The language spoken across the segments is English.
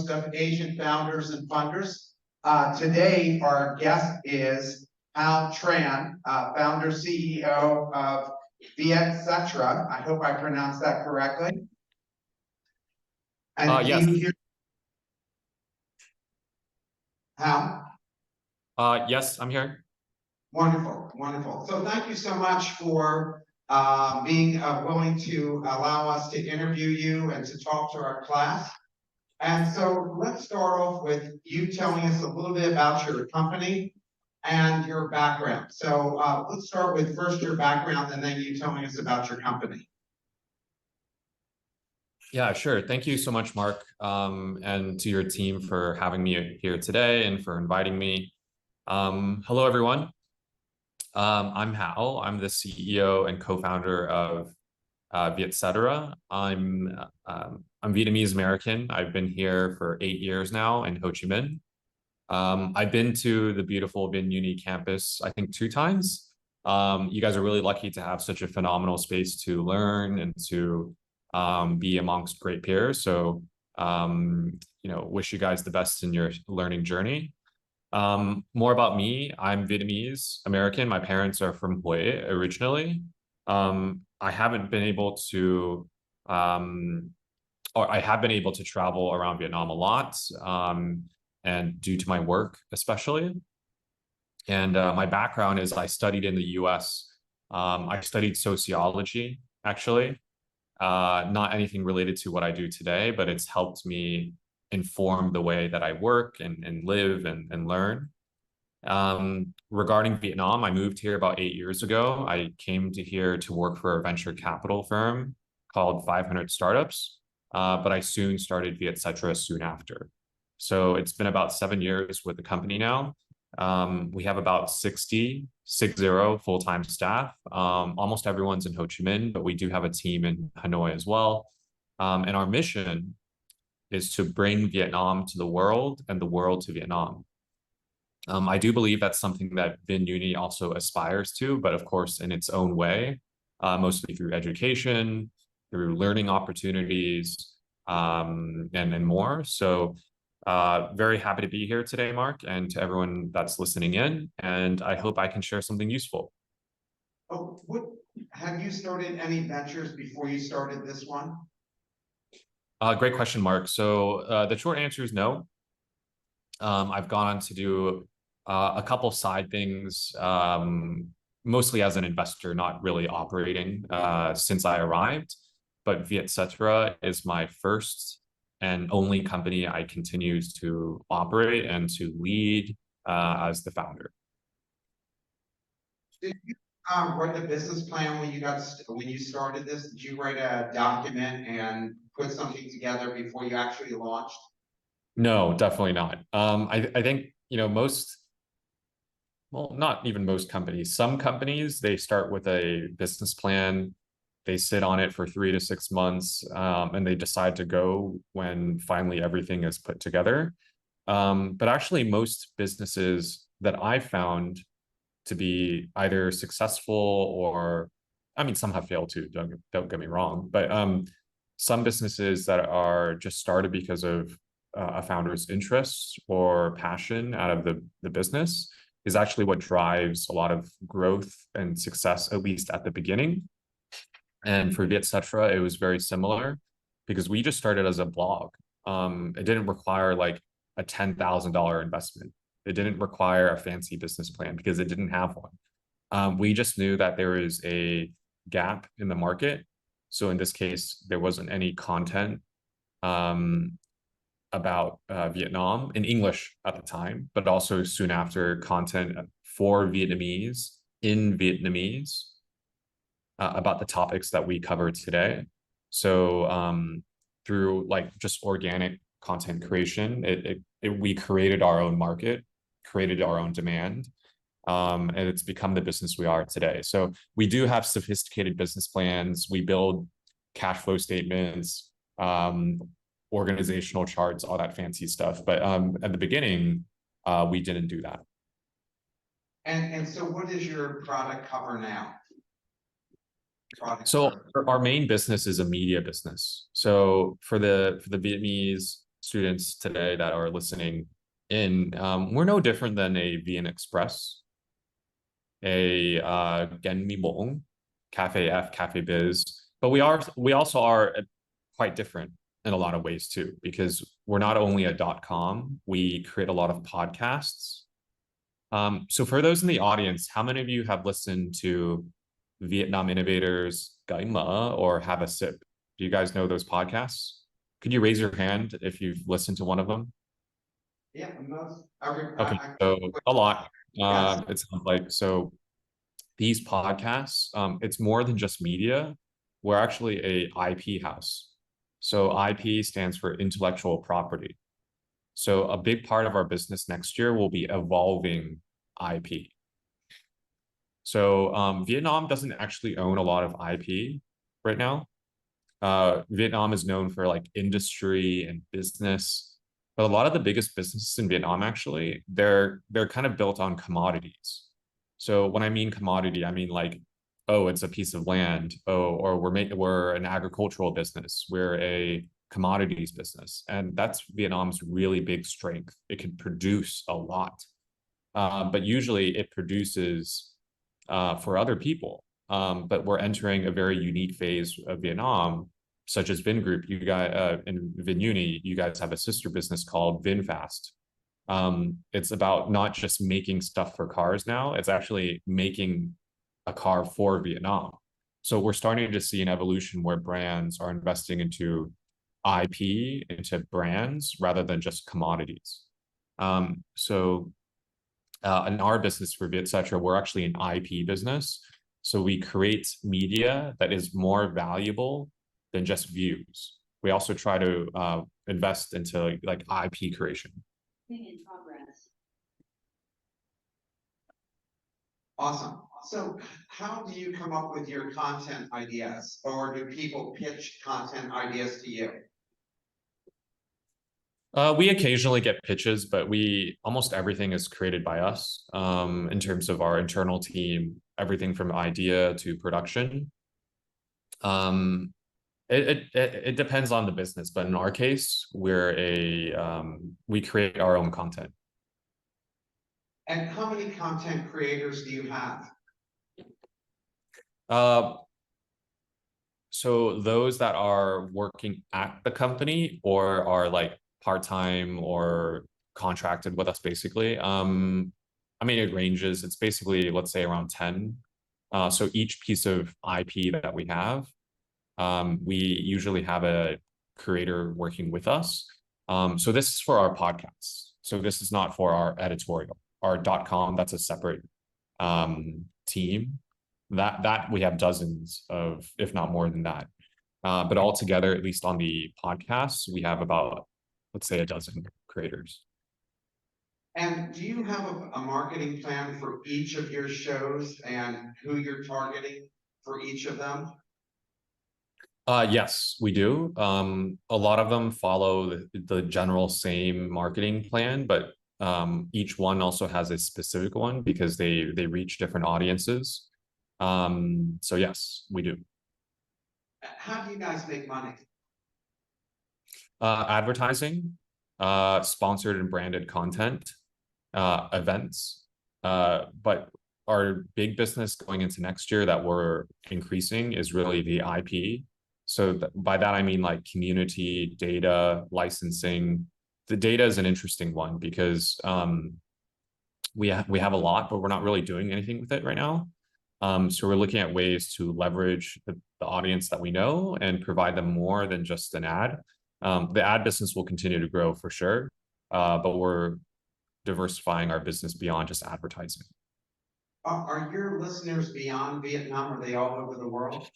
host of Asian Founders and Funders. Today, our guest is Hao Tran, founder CEO of Vietcetera. I hope I pronounced that correctly. And yes. Hao? Yes, I'm here. Wonderful, wonderful. So thank you so much for being willing to allow us to interview you and to talk to our class. And so let's start off with you telling us a little bit about your company and your background. So let's start with first your background and then you telling us about your company. Yeah, sure. Thank you so much, Mark, and to your team for having me here today and for inviting me. Hello, everyone. I'm Hao. I'm the CEO and co-founder of Vietcetera. I'm Vietnamese American. I've been here for 8 years now in Ho Chi Minh. I've been to the beautiful Vinh Uni campus, I think 2 times. You guys are really lucky to have such a phenomenal space to learn and to be amongst great peers. So, wish you guys the best in your learning journey. More about me, I'm Vietnamese American. My parents are from Hue originally. I haven't been able to, or I have been able to travel around Vietnam a lot, and due to my work especially. And my background is I studied in the US. I studied sociology, actually. Not anything related to what I do today, but it's helped me inform the way that I work and live and learn. Regarding Vietnam, I moved here about 8 years ago. I came to here to work for a venture capital firm called 500 Startups, but I soon started Vietcetera soon after. So it's been about 7 years with the company now. We have about 60 full-time staff. Almost everyone's in Ho Chi Minh, but we do have a team in Hanoi as well. And our mission is to bring Vietnam to the world and the world to Vietnam. I do believe that's something that Vinh Uni also aspires to, but of course in its own way, mostly through education, through learning opportunities, and more. So very happy to be here today, Mark, and to everyone that's listening in, and I hope I can share something useful. Oh, have you started any ventures before you started this one? Great question, Mark. So the short answer is no. I've gone on to do a couple side things, mostly as an investor, not really operating since I arrived. But Vietcetera is my first and only company I continue to operate and to lead as the founder. Did you write a business plan when you started this? Did you write a document and put something together before you actually launched? No, definitely not. I think not even most companies. Some companies, they start with a business plan. They sit on it for 3 to 6 months, and they decide to go when finally everything is put together. But actually, most businesses that I found to be either successful or, I mean, some have failed too, don't get me wrong, but some businesses that are just started because of a founder's interest or passion out of the business is actually what drives a lot of growth and success, at least at the beginning. And for Vietcetera, it was very similar because we just started as a blog. It didn't require like a $10,000 investment. It didn't require a fancy business plan because it didn't have one. We just knew that there is a gap in the market. So in this case, there wasn't any content about Vietnam in English at the time, but also soon after content for Vietnamese in Vietnamese about the topics that we cover today. So through like just organic content creation, we created our own market, created our own demand, and it's become the business we are today. So we do have sophisticated business plans. We build cash flow statements, organizational charts, all that fancy stuff. But at the beginning, we didn't do that. And so what does your product cover now? So our main business is a media business. So for the Vietnamese students today that are listening in, we're no different than a VN Express, a Gen Bong, Cafe F, Cafe Biz, but we also are quite different in a lot of ways too, because we're not only a .com, we create a lot of podcasts. So for those in the audience, how many of you have listened to Vietnam Innovators, Gai Me, or Have a Sip? Do you guys know those podcasts? Could you raise your hand if you've listened to one of them? Yeah, Okay, so a lot. yes. It sounds like so. These podcasts, it's more than just media. We're actually a IP house. So IP stands for intellectual property. So a big part of our business next year will be evolving IP. So Vietnam doesn't actually own a lot of IP right now. Vietnam is known for like industry and business, but a lot of the biggest businesses in Vietnam actually they're kind of built on commodities. So when I mean commodity, I mean like, oh, it's a piece of land. Oh, or we're an agricultural business. We're a commodities business, and that's Vietnam's really big strength. It can produce a lot, but usually it produces for other people. But we're entering a very unique phase of Vietnam, such as Vin Group. You guys in VinUni, you guys have a sister business called VinFast. It's about not just making stuff for cars now; it's actually making a car for Vietnam. So we're starting to see an evolution where brands are investing into IP, into brands rather than just commodities. So in our business for Vietcetera, we're actually an IP business. So we create media that is more valuable than just views. We also try to invest into like IP creation. In progress. Awesome. So how do you come up with your content ideas, or do people pitch content ideas to you? We occasionally get pitches, but we almost everything is created by us. In terms of our internal team, everything from idea to production. It depends on the business, but in our case, we create our own content. And how many content creators do you have? So those that are working at the company or are like part-time or contracted with us basically. I mean, it ranges. It's basically, let's say around 10. So each piece of IP that we have, we usually have a creator working with us. So this is for our podcasts. So this is not for our editorial. Our .com, that's a separate team. That we have dozens of, if not more than that. But altogether, at least on the podcasts, we have about, let's say, a dozen creators. And do you have a marketing plan for each of your shows and who you're targeting for each of them? Yes, we do. A lot of them follow the general same marketing plan, but each one also has a specific one because they reach different audiences. So yes, we do. How do you guys make money? Advertising, sponsored and branded content, events. But our big business going into next year that we're increasing is really the IP. So by that, I mean like community, data, licensing. The data is an interesting one because we have a lot, but we're not really doing anything with it right now. So we're looking at ways to leverage the audience that we know and provide them more than just an ad. The ad business will continue to grow for sure, but we're diversifying our business beyond just advertising. Are your listeners beyond Vietnam? Are they all over the world?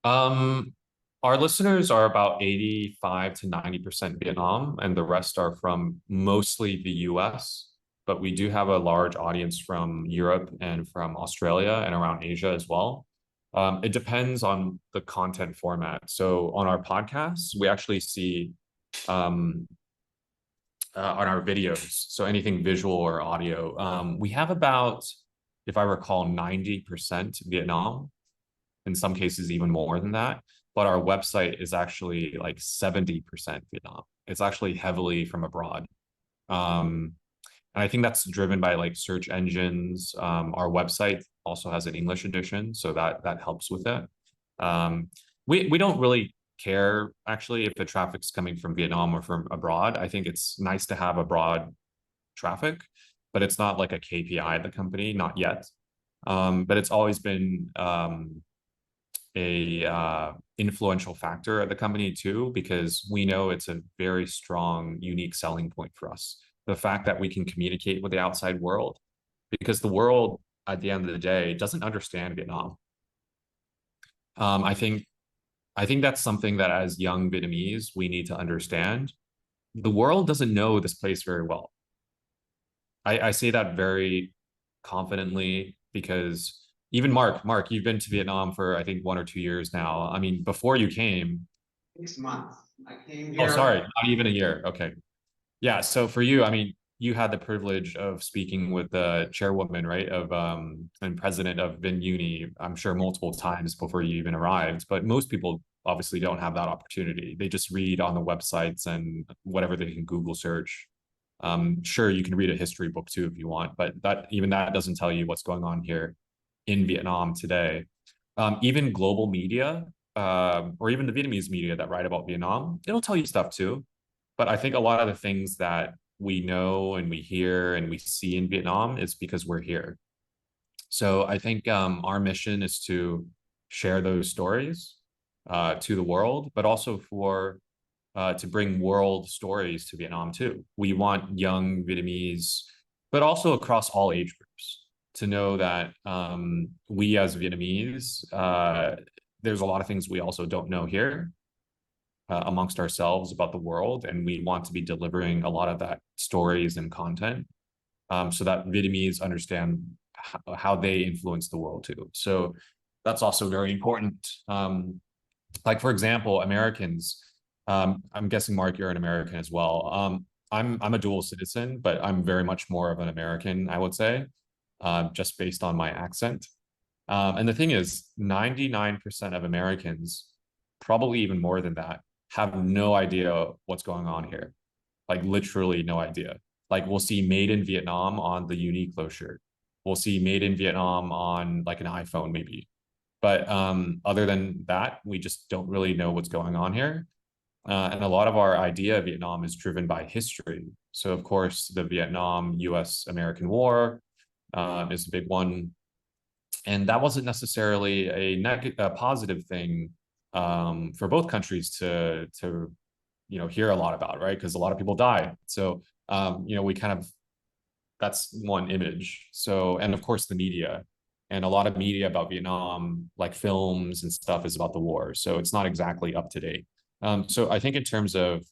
Our listeners are about 85 to 90% Vietnam, and the rest are from mostly the US, but we do have a large audience from Europe and from Australia and around Asia as well. It depends on the content format. So on our podcasts, we actually see on our videos, so anything visual or audio, we have about, if I recall, 90% Vietnam, in some cases even more than that. but our website is actually like 70% Vietnam. It's actually heavily from abroad. And I think that's driven by like search engines. Our website also has an English edition, so that helps with it. Um, we don't really care actually if the traffic's coming from Vietnam or from abroad. I think it's nice to have abroad traffic, but it's not like a KPI at the company, not yet. But it's always been a influential factor at the company too, because we know it's a very strong, unique selling point for us. The fact that we can communicate with the outside world, because the world at the end of the day doesn't understand Vietnam. I think that's something that as young Vietnamese we need to understand. The world doesn't know this place very well. I say that very confidently because even Mark, you've been to Vietnam for I think 1 or 2 years now. I mean, before you came, 6 months. I came oh, here. sorry, not even a year. Okay. Yeah. So for you, I mean, you had the privilege of speaking with the chairwoman, right, of and president of Vin Uni, I'm sure multiple times before you even arrived. But most people obviously don't have that opportunity. They just read on the websites and whatever they can Google search. Sure, you can read a history book too if you want, but that doesn't tell you what's going on here in Vietnam today. Even global media, or even the Vietnamese media that write about Vietnam, it'll tell you stuff too. But I think a lot of the things that we know and we hear and we see in Vietnam is because we're here. So I think our mission is to share those stories to the world, but also to bring world stories to Vietnam too. We want young Vietnamese, but also across all age groups, to know that we as Vietnamese, there's a lot of things we also don't know here amongst ourselves about the world, and we want to be delivering a lot of that stories and content so that Vietnamese understand how they influence the world too. So that's also very important. Like for example, Americans. I'm guessing Mark, you're an American as well. I'm a dual citizen, but I'm very much more of an American, I would say, just based on my accent. And the thing is, 99% of Americans, probably even more than that, have no idea what's going on here. Like literally no idea. Like we'll see made in Vietnam on the Uniqlo shirt. We'll see made in Vietnam on like an iPhone maybe. But other than that, we just don't really know what's going on here. And a lot of our idea of Vietnam is driven by history. So of course, the Vietnam US-American War is a big one. And that wasn't necessarily a positive thing for both countries to hear a lot about, right? Because a lot of people died. So we kind of, that's one image. So, and of course the media, and a lot of media about Vietnam, like films and stuff, is about the war. So it's not exactly up to date. So I think in terms of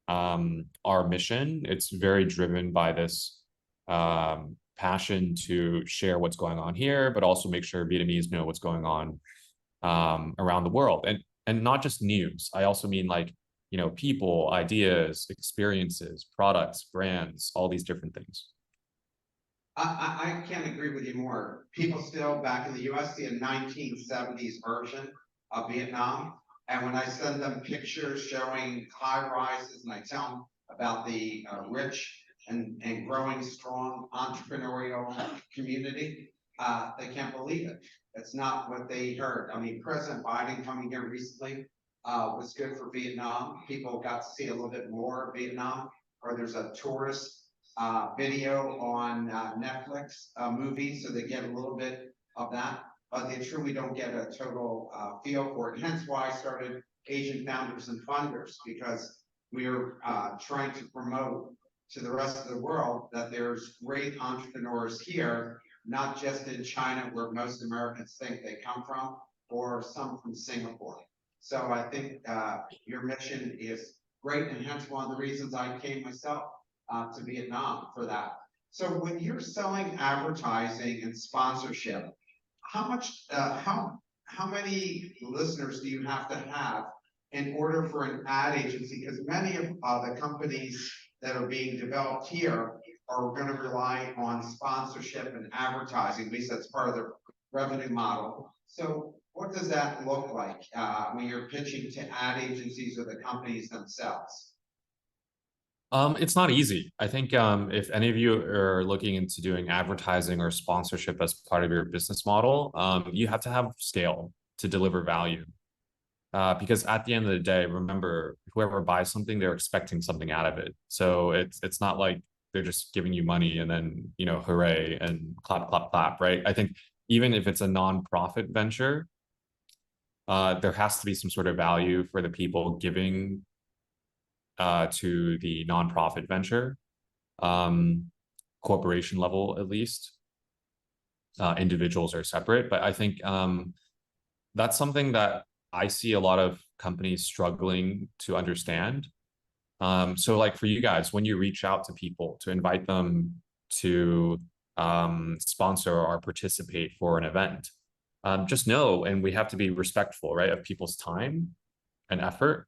our mission, it's very driven by this passion to share what's going on here, but also make sure Vietnamese know what's going on around the world, and not just news. I also mean like people, ideas, experiences, products, brands, all these different things. I can't agree with you more. People still back in the US see a 1970s version of Vietnam. And when I send them pictures showing high rises and I tell them about the rich and growing strong entrepreneurial community, they can't believe it. It's not what they heard. I mean, President Biden coming here recently was good for Vietnam. People got to see a little bit more of Vietnam, or there's a tourist video on Netflix movie, so they get a little bit of that, but they truly don't get a total feel for it. Hence why I started Asian Founders and Funders, because we're trying to promote to the rest of the world that there's great entrepreneurs here, not just in China, where most Americans think they come from, or some from Singapore. So I think your mission is great, and hence one of the reasons I came myself to Vietnam for that. So when you're selling advertising and sponsorship, how many listeners do you have to have in order for an ad agency? Because many of the companies that are being developed here are going to rely on sponsorship and advertising. At least that's part of their revenue model. So what does that look like when you're pitching to ad agencies or the companies themselves? It's not easy. I think if any of you are looking into doing advertising or sponsorship as part of your business model, you have to have scale to deliver value. Because at the end of the day, remember, whoever buys something, they're expecting something out of it. So it's not like they're just giving you money and then, you know, hooray and clap, clap, clap, right? I think even if it's a nonprofit venture, there has to be some sort of value for the people giving to the nonprofit venture, corporation level at least. Individuals are separate, but I think that's something that I see a lot of companies struggling to understand. So like for you guys, when you reach out to people to invite them to sponsor or participate for an event, just know, and we have to be respectful, right, of people's time and effort.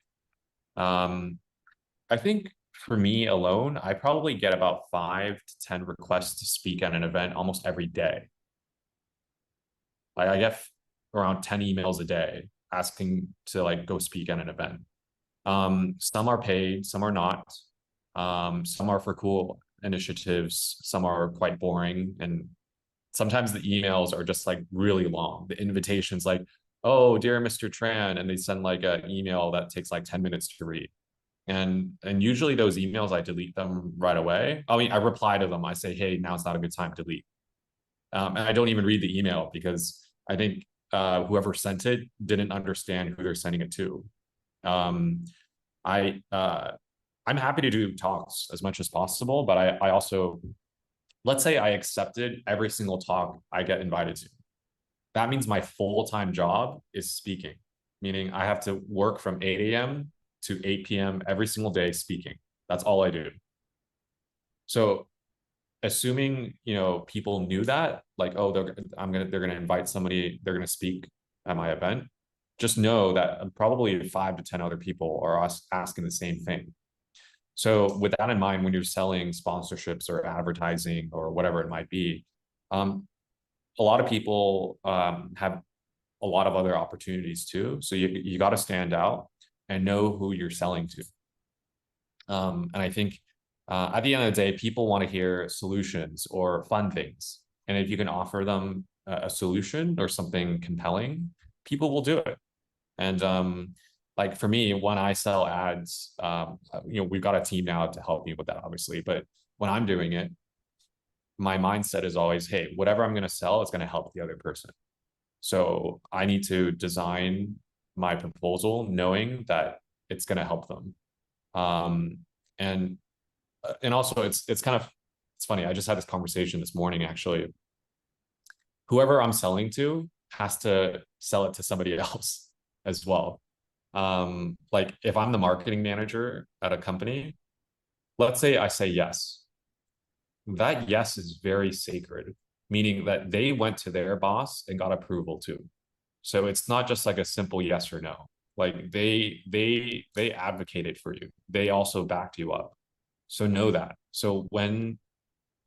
I think for me alone, I probably get about 5 to 10 requests to speak at an event almost every day. Like I get around 10 emails a day asking to like go speak at an event. Some are paid, some are not. Some are for cool initiatives, some are quite boring, and sometimes the emails are just like really long. The invitations like, oh, dear Mr. Tran, and they send like an email that takes like 10 minutes to read. And usually those emails, I delete them right away. I mean, I reply to them. I say, hey, now it's not a good time to delete. And I don't even read the email because I think whoever sent it didn't understand who they're sending it to. I'm happy to do talks as much as possible, but I also, let's say I accepted every single talk I get invited to. That means my full-time job is speaking, meaning I have to work from 8 a.m. to 8 p.m. every single day speaking. That's all I do. So assuming, you know, people knew that, like, oh, they're gonna invite somebody, they're gonna speak at my event, just know that probably 5 to 10 other people are asking the same thing. So with that in mind, when you're selling sponsorships or advertising or whatever it might be, a lot of people have a lot of other opportunities too. So you got to stand out and know who you're selling to. And I think at the end of the day, people want to hear solutions or fun things. And if you can offer them a solution or something compelling, people will do it. And like for me, when I sell ads, you know, we've got a team now to help me with that, obviously. But when I'm doing it, my mindset is always, hey, whatever I'm going to sell is going to help the other person. So I need to design my proposal knowing that it's going to help them. And also it's kind of, it's funny. I just had this conversation this morning, actually. Whoever I'm selling to has to sell it to somebody else as well. Like if I'm the marketing manager at a company, let's say I say yes. That yes is very sacred, meaning that they went to their boss and got approval too. So it's not just like a simple yes or no. Like they advocated for you. They also backed you up. So know that. So when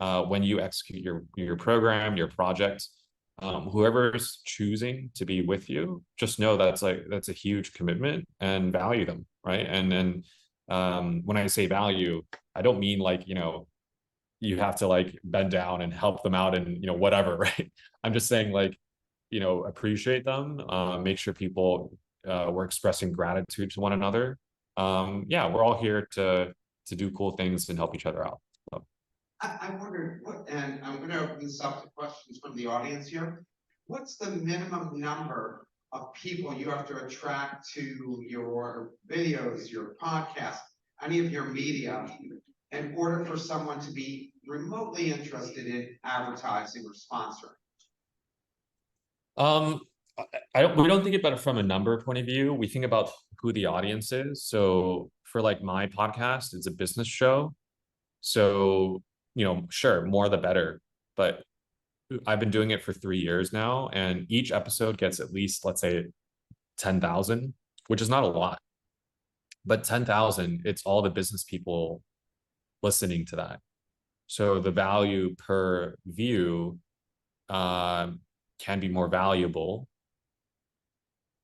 you execute your program, your project, whoever's choosing to be with you, just know that's a huge commitment and value them, right? And when I say value, I don't mean like, you know, you have to like bend down and help them out and, you know, whatever, right? I'm just saying like, you know, appreciate them, make sure people were expressing gratitude to one another. Yeah, we're all here to do cool things and help each other out. So. I wondered what, and I'm going to open this up to questions from the audience here. What's the minimum number of people you have to attract to your videos, your podcast, any of your media, in order for someone to be remotely interested in advertising or sponsoring? Um, we don't think about it from a number point of view. We think about who the audience is. So for like my podcast, it's a business show. So, you know, sure, more the better. But I've been doing it for 3 years now, and each episode gets at least, let's say, 10,000, which is not a lot. But 10,000, it's all the business people listening to that. So the value per view can be more valuable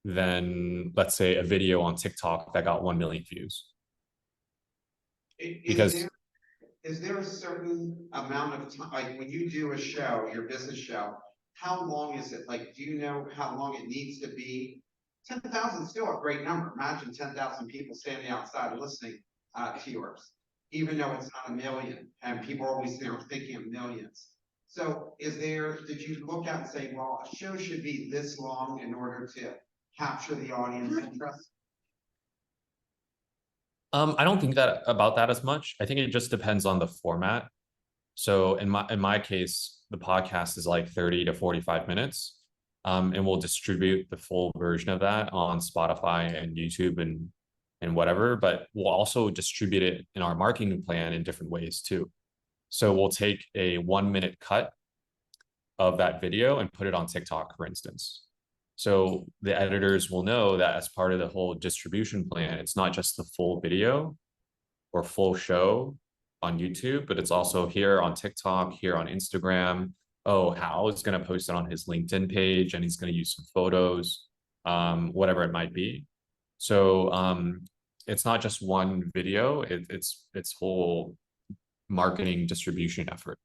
than, let's say, a video on TikTok that got 1 million views. Because is there a certain amount of time, like when you do a show, your business show, how long is it? Like, do you know how long it needs to be? 10,000 is still a great number. Imagine 10,000 people standing outside listening to yours, even though it's not a million, and people are always there thinking of millions. So did you look at and say, well, a show should be this long in order to capture the audience interest? I don't think that about that as much. I think it just depends on the format. So in my case, the podcast is like 30 to 45 minutes. And we'll distribute the full version of that on Spotify and YouTube and whatever, but we'll also distribute it in our marketing plan in different ways too. So we'll take a 1 minute cut of that video and put it on TikTok, for instance. So the editors will know that as part of the whole distribution plan, it's not just the full video or full show on YouTube, but it's also here on TikTok, here on Instagram. Oh, Hao is going to post it on his LinkedIn page and he's going to use some photos, whatever it might be. So it's not just one video, it's whole marketing distribution effort.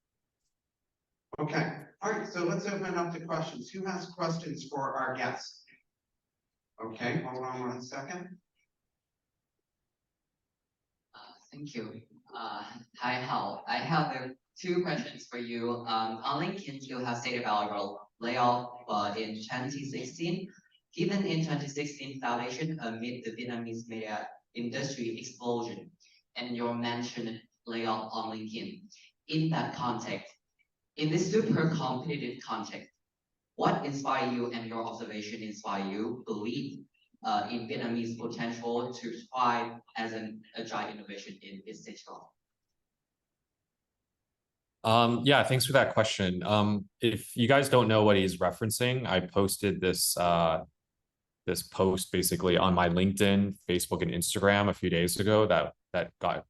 Okay, all right, so let's open up to questions. Who has questions for our guests? Okay, hold on 1 second. Thank you. Hi, Hao. I have two questions for you. On LinkedIn, you have stated about your layoff in 2016. Given in 2016 foundation amid the Vietnamese media industry explosion, and your mentioned layoff on LinkedIn. In that context, in this super competitive context, what inspired you and your observation inspire you believe in Vietnamese potential to thrive as an agile innovation in Vietcetera? Yeah, thanks for that question. If you guys don't know what he's referencing, I posted this this post basically on my LinkedIn, Facebook, and Instagram a few days ago that got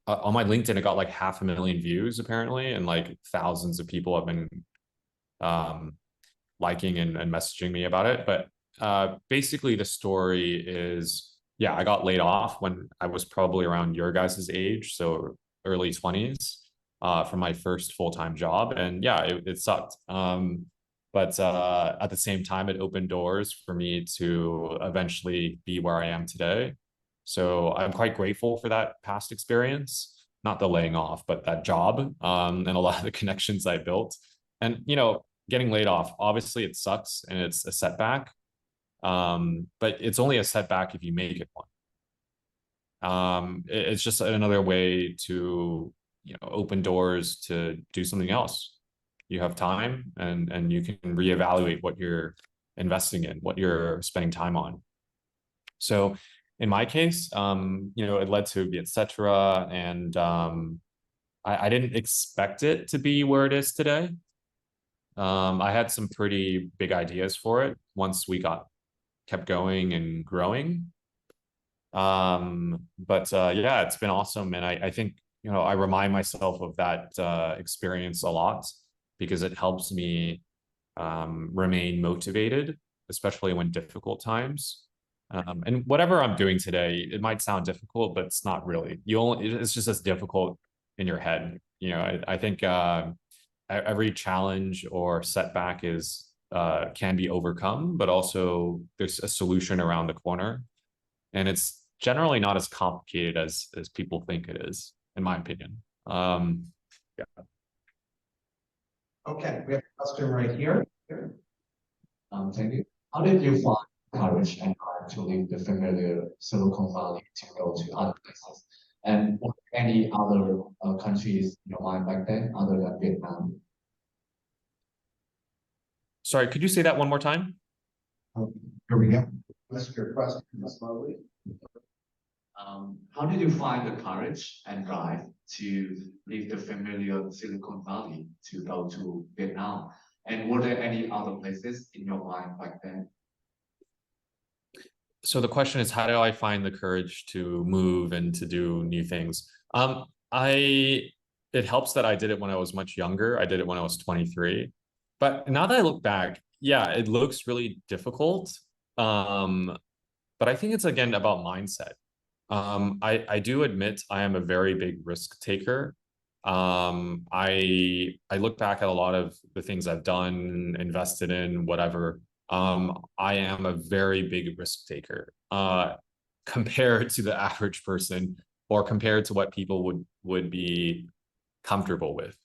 on my LinkedIn, it got like 500,000 views apparently, and like thousands of people have been liking and messaging me about it. But basically the story is, yeah, I got laid off when I was probably around your guys' age, so early 20s, from my first full-time job. And yeah, it sucked. But at the same time, it opened doors for me to eventually be where I am today. So I'm quite grateful for that past experience, not the laying off, but that job, and a lot of the connections I built. And, you know, getting laid off, obviously it sucks and it's a setback. But it's only a setback if you make it one. It's just another way to, you know, open doors to do something else. You have time and you can reevaluate what you're investing in, what you're spending time on. So in my case, you know, it led to Vietcetera, and I didn't expect it to be where it is today. I had some pretty big ideas for it once we kept going and growing. But yeah, it's been awesome. And I think, you know, I remind myself of that experience a lot because it helps me remain motivated, especially when difficult times. And whatever I'm doing today, it might sound difficult, but it's not really. It's just as difficult in your head. You know, I think every challenge or setback can be overcome, but also there's a solution around the corner, and it's generally not as complicated as people think it is, in my opinion. Yeah. Okay, we have a question right here. Thank you. How did you find courage and drive to leave the familiar Silicon Valley to go to other places? And were there any other countries in your mind back then other than Vietnam? Sorry, could you say that one more time? Here we go. Ask your question slowly. How did you find the courage and drive to leave the familiar Silicon Valley to go to Vietnam? And were there any other places in your mind back then? So the question is, how do I find the courage to move and to do new things? It helps that I did it when I was much younger. I did it when I was 23. But now that I look back, yeah, it looks really difficult. But I think it's again about mindset. I do admit I am a very big risk taker. I look back at a lot of the things I've done, invested in, whatever. I am a very big risk taker, compared to the average person or compared to what people would be comfortable with.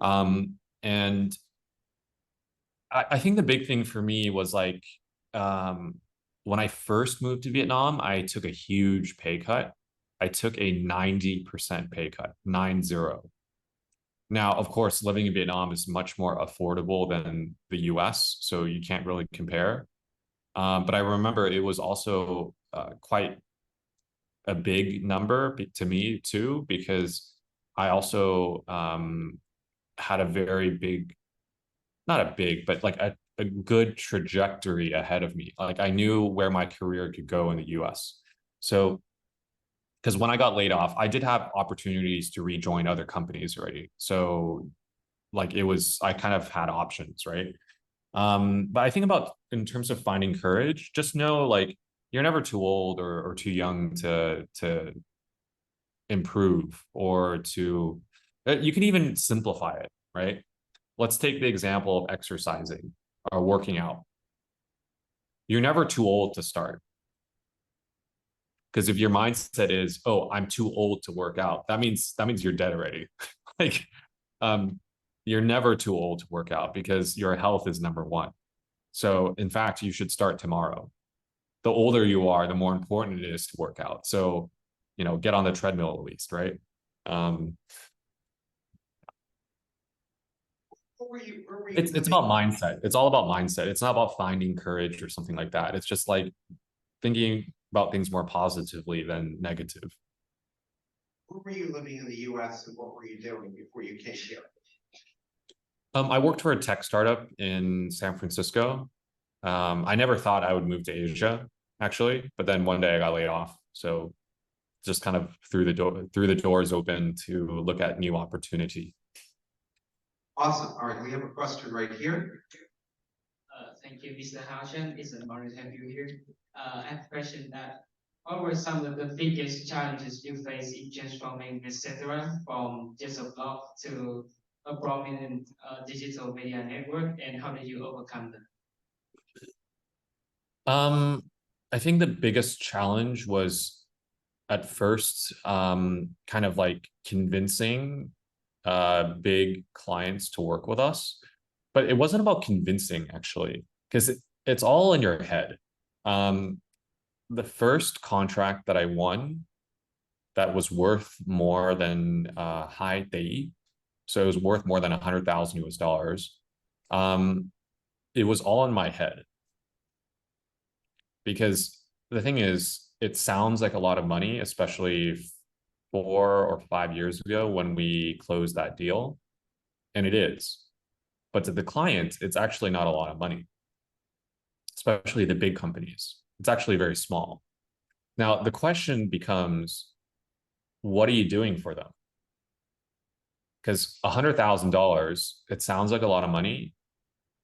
And I think the big thing for me was like, when I first moved to Vietnam, I took a huge pay cut. I took a 90% pay cut, 90. Now, of course, living in Vietnam is much more affordable than the US, so you can't really compare. But I remember it was also quite a big number to me too, because I also had a very big, not a big, but like a good trajectory ahead of me. Like I knew where my career could go in the US. So, because when I got laid off, I did have opportunities to rejoin other companies already. So, like it was, I kind of had options, right? But I think about in terms of finding courage, just know like you're never too old or too young to improve or to, you can even simplify it, right? Let's take the example of exercising or working out. You're never too old to start. Because if your mindset is, oh, I'm too old to work out, that means you're dead already. Like, you're never too old to work out because your health is number one. So in fact, you should start tomorrow. The older you are, the more important it is to work out. So, get on the treadmill at least, right? Where were you It's living? about mindset. It's all about mindset. It's not about finding courage or something like that. It's just like thinking about things more positively than negative. Where were you living in the US and what were you doing before you came here? I worked for a tech startup in San Francisco. I never thought I would move to Asia, actually, but then one day I got laid off. So just kind of threw the doors open to look at new opportunity. Awesome. All right, we have a question right here. Thank you, Mr. Hao Tran. It's an honor to have you here. I have a question that what were some of the biggest challenges you faced in transforming Vietcetera from just a blog to a prominent digital media network, and how did you overcome them? I think the biggest challenge was at first kind of like convincing big clients to work with us. But it wasn't about convincing actually, because it's all in your head. The first contract that I won that was worth more than high day, so it was worth more than 100,000 US dollars. It was all in my head. Because the thing is, it sounds like a lot of money, especially 4 or 5 years ago when we closed that deal. And it is. But to the client, it's actually not a lot of money, especially the big companies. It's actually very small. Now, the question becomes, what are you doing for them? Because $100,000, it sounds like a lot of money,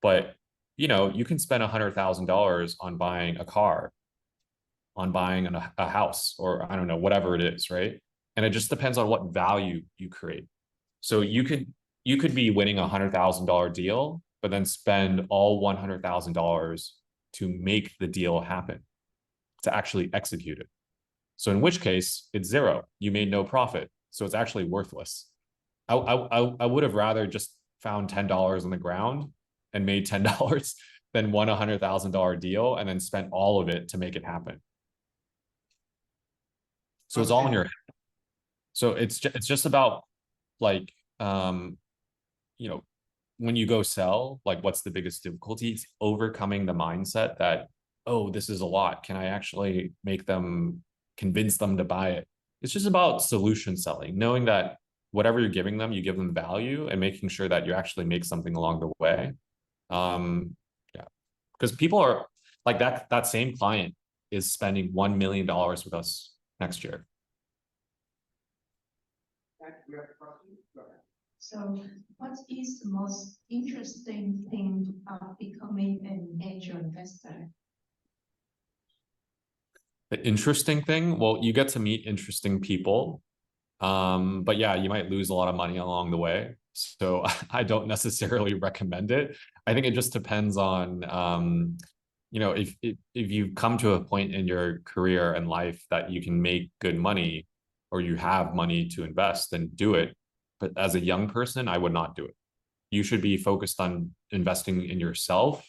but you can spend $100,000 on buying a car, on buying a house, or I don't know, whatever it is, right? And it just depends on what value you create. So you could be winning $100,000 deal, but then spend all $100,000 to make the deal happen, to actually execute it. So in which case, it's zero. You made no profit, so it's actually worthless. I would have rather just found $10 on the ground and made $10 than won $100,000 deal and then spent all of it to make it happen. So it's all in your head. So it's just about like when you go sell, like what's the biggest difficulty? It's overcoming the mindset that, oh, this is a lot. Can I actually convince them to buy it? It's just about solution selling, knowing that whatever you're giving them, you give them value and making sure that you actually make something along the way. Yeah, because people are like that same client is spending $1 million with us next year. So what is the most interesting thing of becoming an angel investor? The interesting thing, well, you get to meet interesting people. But yeah, you might lose a lot of money along the way. So I don't necessarily recommend it. I think it just depends on if you come to a point in your career and life that you can make good money or you have money to invest, then do it. But as a young person, I would not do it. You should be focused on investing in yourself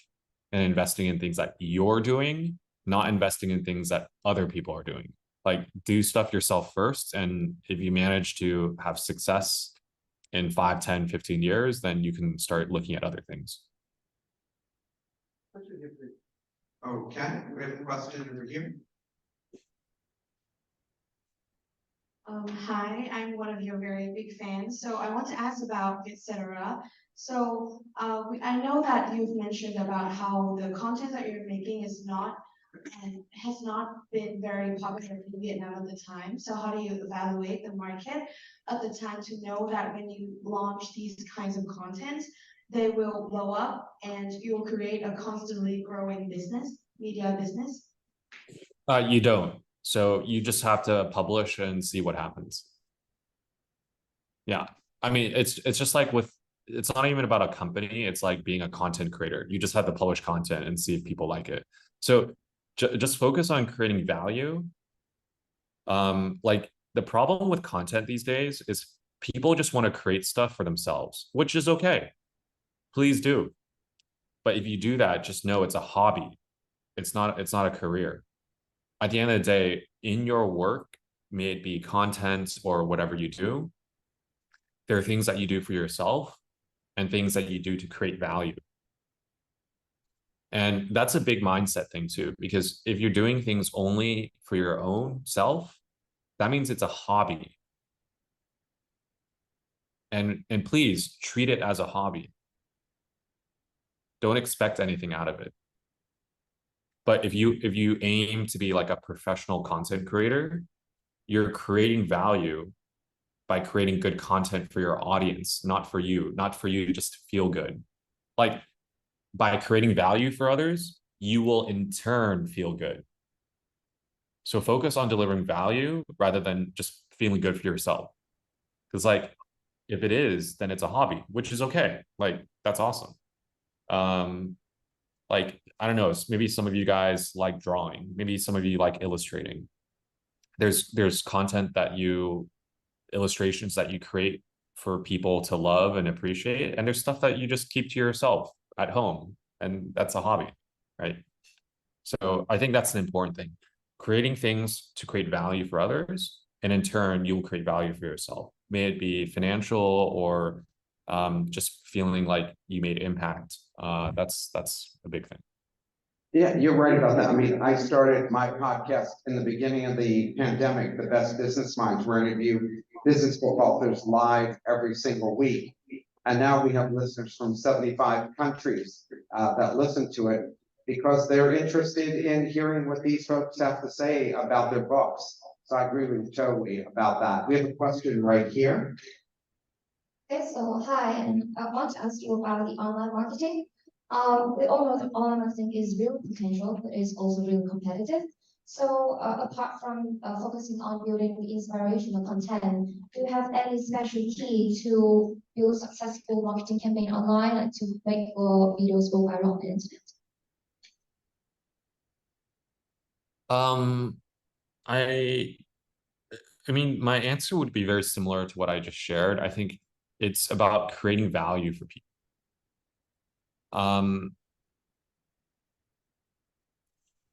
and investing in things that you're doing, not investing in things that other people are doing. Like, do stuff yourself first. And if you manage to have success in 5, 10, 15 years, then you can start looking at other things. Okay, we have a question over here. Hi, I'm one of your very big fans. So I want to ask about Vietcetera. So I know that you've mentioned about how the content that you're making is not and has not been very popular in Vietnam at the time. So how do you evaluate the market at the time to know that when you launch these kinds of content, they will blow up and you'll create a constantly growing business, media business? You don't. So you just have to publish and see what happens. Yeah. I mean, it's just like it's not even about a company. It's like being a content creator. You just have to publish content and see if people like it. So just focus on creating value. Like the problem with content these days is people just want to create stuff for themselves, which is okay. Please do. But if you do that, just know it's a hobby. It's not a career. At the end of the day, in your work, may it be content or whatever you do, there are things that you do for yourself and things that you do to create value. And that's a big mindset thing too, because if you're doing things only for your own self, that means it's a hobby. And please treat it as a hobby. Don't expect anything out of it. But if you aim to be like a professional content creator, you're creating value by creating good content for your audience, not for you to just feel good. Like by creating value for others, you will in turn feel good. So focus on delivering value rather than just feeling good for yourself. Because like if it is, then it's a hobby, which is okay. Like that's awesome. Like I don't know, maybe some of you guys like drawing, maybe some of you like illustrating. There's content that illustrations that you create for people to love and appreciate, and there's stuff that you just keep to yourself at home, and that's a hobby, right? So I think that's an important thing. Creating things to create value for others, and in turn, you'll create value for yourself. May it be financial or just feeling like you made impact. That's a big thing. Yeah, you're right about that. I mean, I started my podcast in the beginning of the pandemic, The Best Business Minds, where I interview business book authors live every single week. And now we have listeners from 75 countries that listen to it because they're interested in hearing what these folks have to say about their books. So I agree with Joey about that. We have a question right here. Okay, so hi, and I want to ask you about the online marketing. We all know that online marketing is real potential, but it's also really competitive. So, apart from focusing on building the inspirational content, do you have any special key to build successful marketing campaign online and to make your videos go viral on the internet? I mean, my answer would be very similar to what I just shared. I think it's about creating value for people.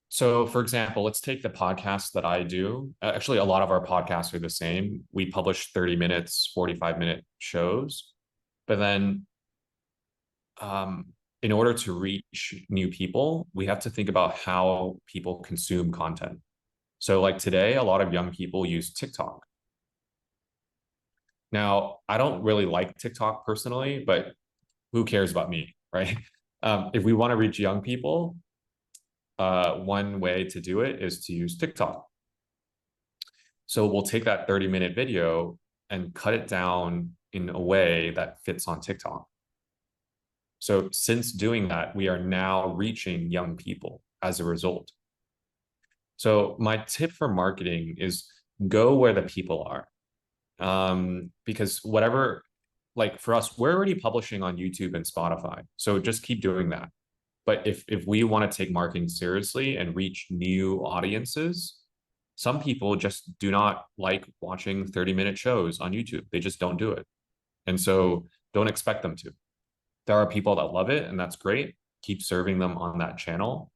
So for example, let's take the podcast that I do. Actually, a lot of our podcasts are the same. We publish 30 minutes, 45-minute shows. But then in order to reach new people, we have to think about how people consume content. So like today, a lot of young people use TikTok. Now, I don't really like TikTok personally, but who cares about me, right? If we want to reach young people, one way to do it is to use TikTok. So we'll take that 30-minute video and cut it down in a way that fits on TikTok. So since doing that, we are now reaching young people as a result. So my tip for marketing is go where the people are. Because whatever, like for us, we're already publishing on YouTube and Spotify. So just keep doing that. But if we want to take marketing seriously and reach new audiences, some people just do not like watching 30-minute shows on YouTube. They just don't do it. And so don't expect them to. There are people that love it, and that's great. Keep serving them on that channel.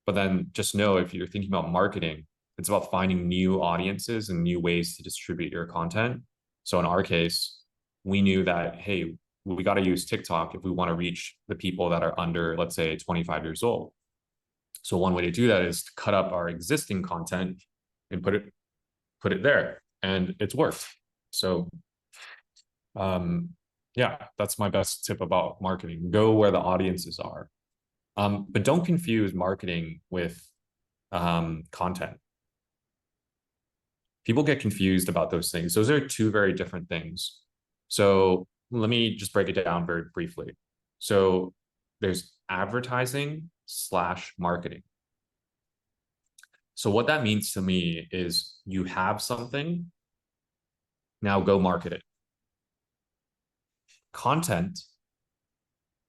But then just know if you're thinking about marketing, it's about finding new audiences and new ways to distribute your content. So in our case, we knew that, hey, we got to use TikTok if we want to reach the people that are under, let's say, 25 years old. So one way to do that is to cut up our existing content and put it there, and it's worked. So yeah, that's my best tip about marketing. Go where the audiences are. But don't confuse marketing with content. People get confused about those things. Those are two very different things. So let me just break it down very briefly. So there's advertising / marketing. So what that means to me is you have something, now go market it. Content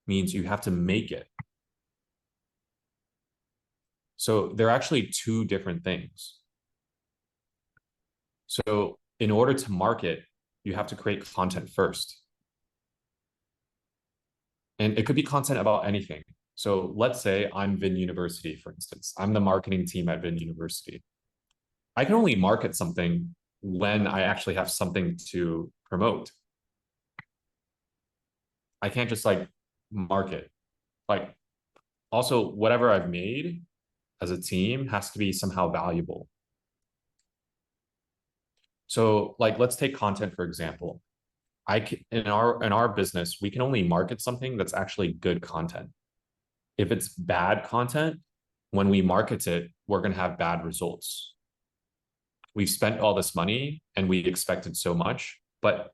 means you have to make it. So they're actually two different things. So in order to market, you have to create content first. And it could be content about anything. So let's say I'm Vin University, for instance. I'm the marketing team at Vin University. I can only market something when I actually have something to promote. I can't just like market. Like also whatever I've made as a team has to be somehow valuable. So like, let's take content, for example. In our business, we can only market something that's actually good content. If it's bad content, when we market it, we're going to have bad results. We've spent all this money and we expected so much, but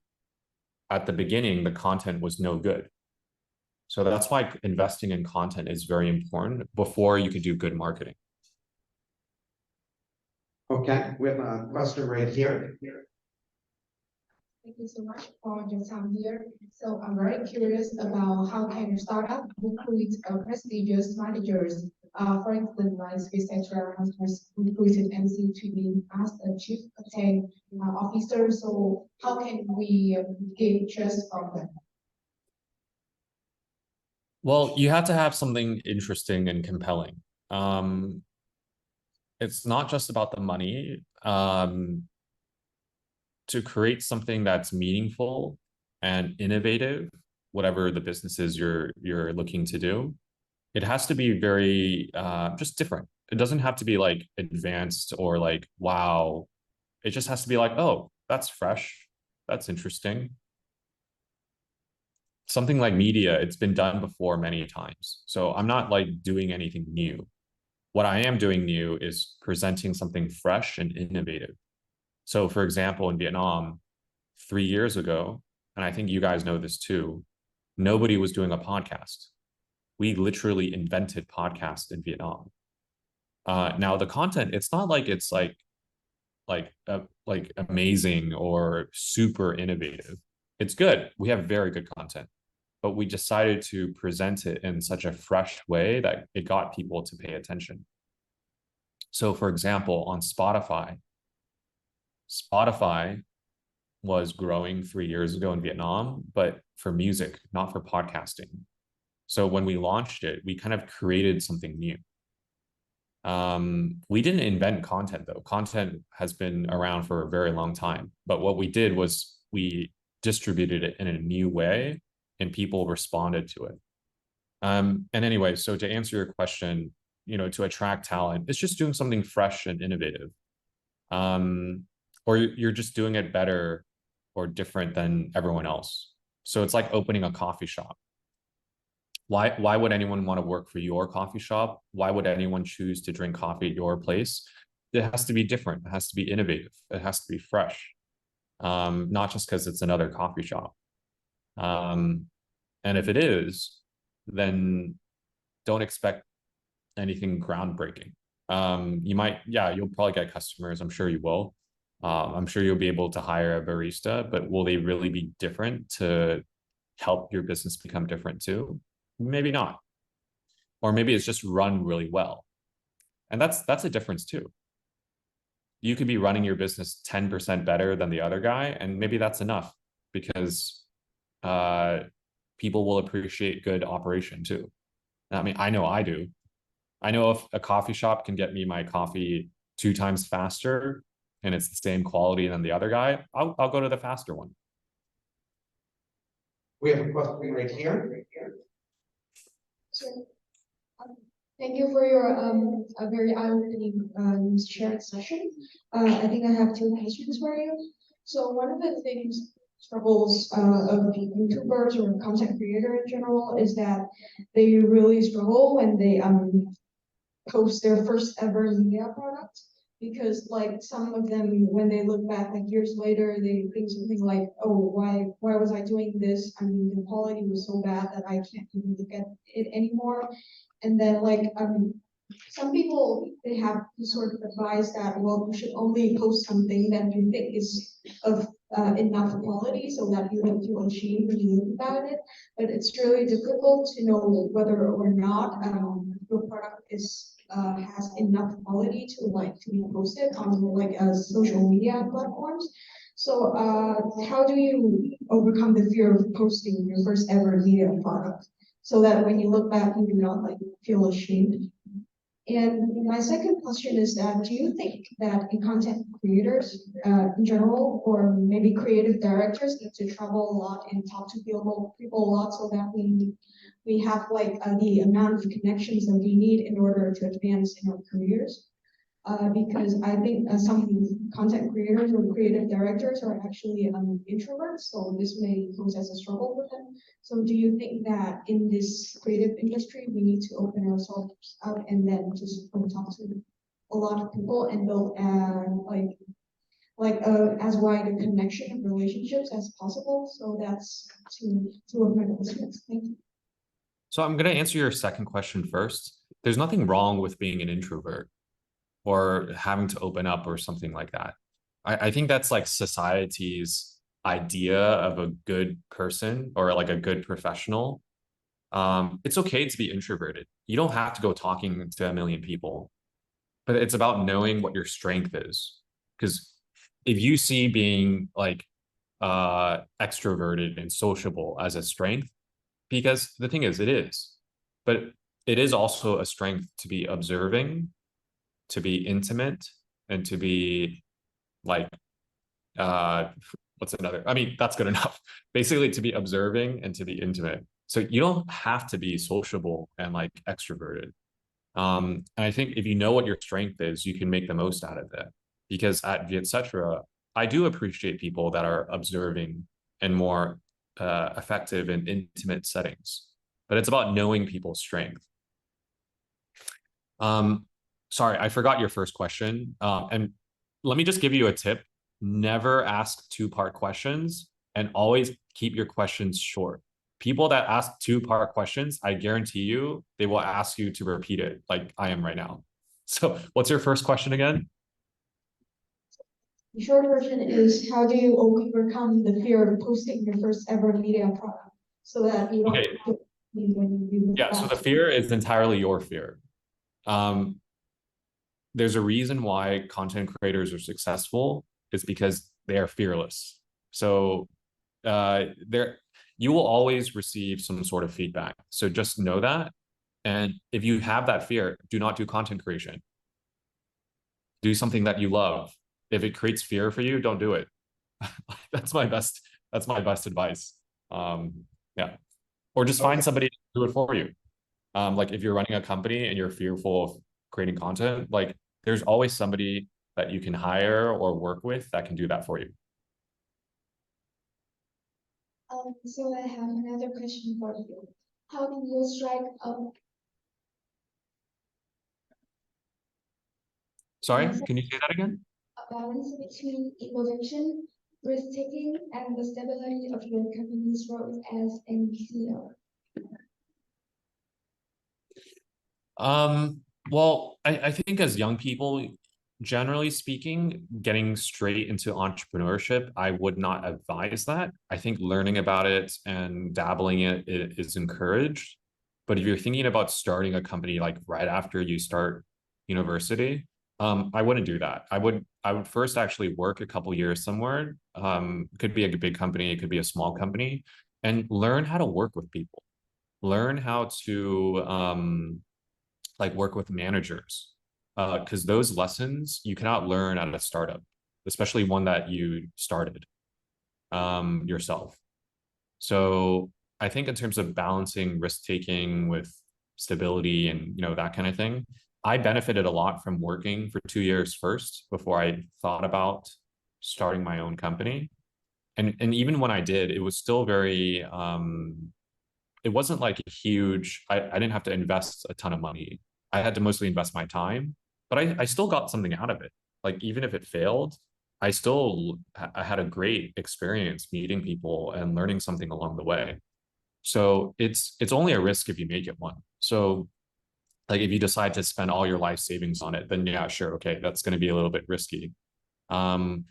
at the beginning, the content was no good. So that's why investing in content is very important before you can do good marketing. Okay, we have a question right here. Thank you so much for your time here. So I'm very curious about how can a startup recruit prestigious managers? For instance, like Vietcetera has recruited MC to be as a chief tech officer. So how can we gain trust from them? Well, you have to have something interesting and compelling. It's not just about the money. To create something that's meaningful and innovative, whatever the business is you're looking to do, it has to be very just different. It doesn't have to be like advanced or like, wow. It just has to be like, oh, that's fresh. That's interesting. Something like media, it's been done before many times. So I'm not like doing anything new. What I am doing new is presenting something fresh and innovative. So for example, in Vietnam, 3 years ago, and I think you guys know this too, nobody was doing a podcast. We literally invented podcasts in Vietnam. Now the content, it's not like it's like amazing or super innovative. It's good. We have very good content, but we decided to present it in such a fresh way that it got people to pay attention. So for example, on Spotify was growing 3 years ago in Vietnam, but for music, not for podcasting. So when we launched it, we kind of created something new. We didn't invent content though. Content has been around for a very long time. But what we did was we distributed it in a new way and people responded to it. And anyway, so to answer your question, to attract talent, it's just doing something fresh and innovative. Or you're just doing it better or different than everyone else. So it's like opening a coffee shop. Why would anyone want to work for your coffee shop? Why would anyone choose to drink coffee at your place? It has to be different. It has to be innovative. It has to be fresh. Not just because it's another coffee shop. And if it is, then don't expect anything groundbreaking. You might, yeah, you'll probably get customers. I'm sure you will. I'm sure you'll be able to hire a barista, but will they really be different to help your business become different too? Maybe not. Or maybe it's just run really well. And that's a difference too. You could be running your business 10% better than the other guy, and maybe that's enough because people will appreciate good operation too. I mean, I know I do. I know if a coffee shop can get me my coffee 2 times faster and it's the same quality than the other guy, I'll go to the faster one. We have a question right here. Sure. Thank you for your a very eye-opening shared session. I think I have two questions for you. So one of the things struggles of the YouTubers or content creator in general is that they really struggle when they post their first ever media product, because like some of them, when they look back like years later, they think something like, oh, why was I doing this? I mean, the quality was so bad that I can't even look at it anymore. And then like some people, they have sort of advice that, well, you should only post something that you think is of enough quality so that you don't feel ashamed when you look about it. But it's really difficult to know whether or not your product is has enough quality to be posted on like social media platforms. So how do you overcome the fear of posting your first ever media product so that when you look back you do not like feel ashamed? And my second question is that, do you think that in content creators in general, or maybe creative directors, need to travel a lot and talk to people a lot so that we have like the amount of connections that we need in order to advance in our careers? Because I think some content creators or creative directors are actually introverts, so this may pose as a struggle for them. So do you think that in this creative industry, we need to open ourselves up and then just talk to a lot of people and build as wide a connection and relationships as possible? So that's two of my questions. Thank you. So I'm going to answer your second question first. There's nothing wrong with being an introvert or having to open up or something like that. I think that's like society's idea of a good person or like a good professional. It's okay to be introverted. You don't have to go talking to a million people, but it's about knowing what your strength is. Because if you see being like extroverted and sociable as a strength, because the thing is, it is, but it is also a strength to be observing, to be intimate, and to be like what's another, I mean, that's good enough. Basically, to be observing and to be intimate. So you don't have to be sociable and like extroverted. And I think if you know what your strength is, you can make the most out of it. Because at Vietcetera, I do appreciate people that are observing and more effective in intimate settings. But it's about knowing people's strength. Sorry, I forgot your first question. And let me just give you a tip. Never ask two-part questions and always keep your questions short. People that ask two-part questions, I guarantee you, they will ask you to repeat it like I am right now. So what's your first question again? The short version is, how do you overcome the fear of posting your first ever media product so that you don't when you look Yeah, so back? the fear is entirely your fear. There's a reason why content creators are successful. It's because they are fearless. So you will always receive some sort of feedback. So just know that. And if you have that fear, do not do content creation. Do something that you love. If it creates fear for you, don't do it. That's my best advice. Yeah. Or just find somebody to do it for you. Like if you're running a company and you're fearful of creating content, like there's always somebody that you can hire or work with that can do that for you. So I have another question for you. How do you strike Sorry, can you say that again? a balance between innovation, risk-taking, and the stability of your company's growth as an CEO? Well, I think as young people, generally speaking, getting straight into entrepreneurship, I would not advise that. I think learning about it and dabbling it is encouraged. But if you're thinking about starting a company like right after you start university, I wouldn't do that. I would first actually work a couple years somewhere. It could be a big company, it could be a small company, and learn how to work with people. Learn how to like work with managers, because those lessons you cannot learn at a startup, especially one that you started yourself. So I think in terms of balancing risk taking with stability and that kind of thing, I benefited a lot from working for 2 years first before I thought about starting my own company. And even when I did, it was still very it wasn't like a huge, I didn't have to invest a ton of money. I had to mostly invest my time, but I still got something out of it. Like even if it failed, I had a great experience meeting people and learning something along the way. So it's only a risk if you make it one. So like if you decide to spend all your life savings on it, then yeah, sure, okay, that's going to be a little bit risky. Um,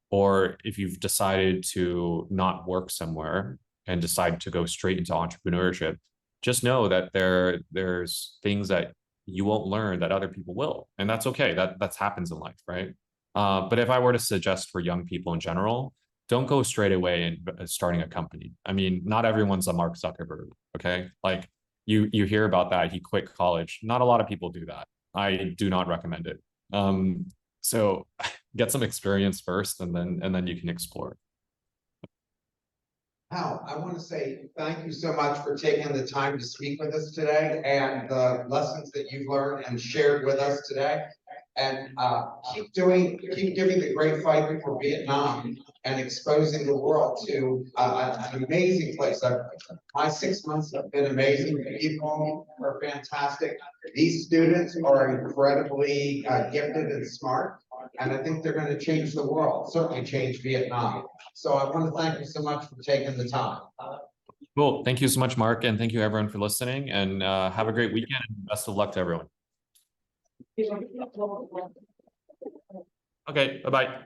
or if you've decided to not work somewhere and decide to go straight into entrepreneurship, just know that there's things that you won't learn that other people will, and that's okay. That happens in life, right? But if I were to suggest for young people in general, don't go straight away and starting a company. I mean, not everyone's a Mark Zuckerberg, okay? Like you hear about that, he quit college. Not a lot of people do that. I do not recommend it. So get some experience first, and then you can explore. Hal, I want to say thank you so much for taking the time to speak with us today and the lessons that you've learned and shared with us today. And keep giving the great fight for Vietnam and exposing the world to an amazing place. My 6 months have been amazing. The people are fantastic. These students are incredibly gifted and smart, and I think they're going to change the world. Certainly change Vietnam. So I want to thank you so much for taking the time. Cool. Thank you so much, Mark, and thank you everyone for listening. And have a great weekend. And best of luck to everyone. Okay. Bye bye.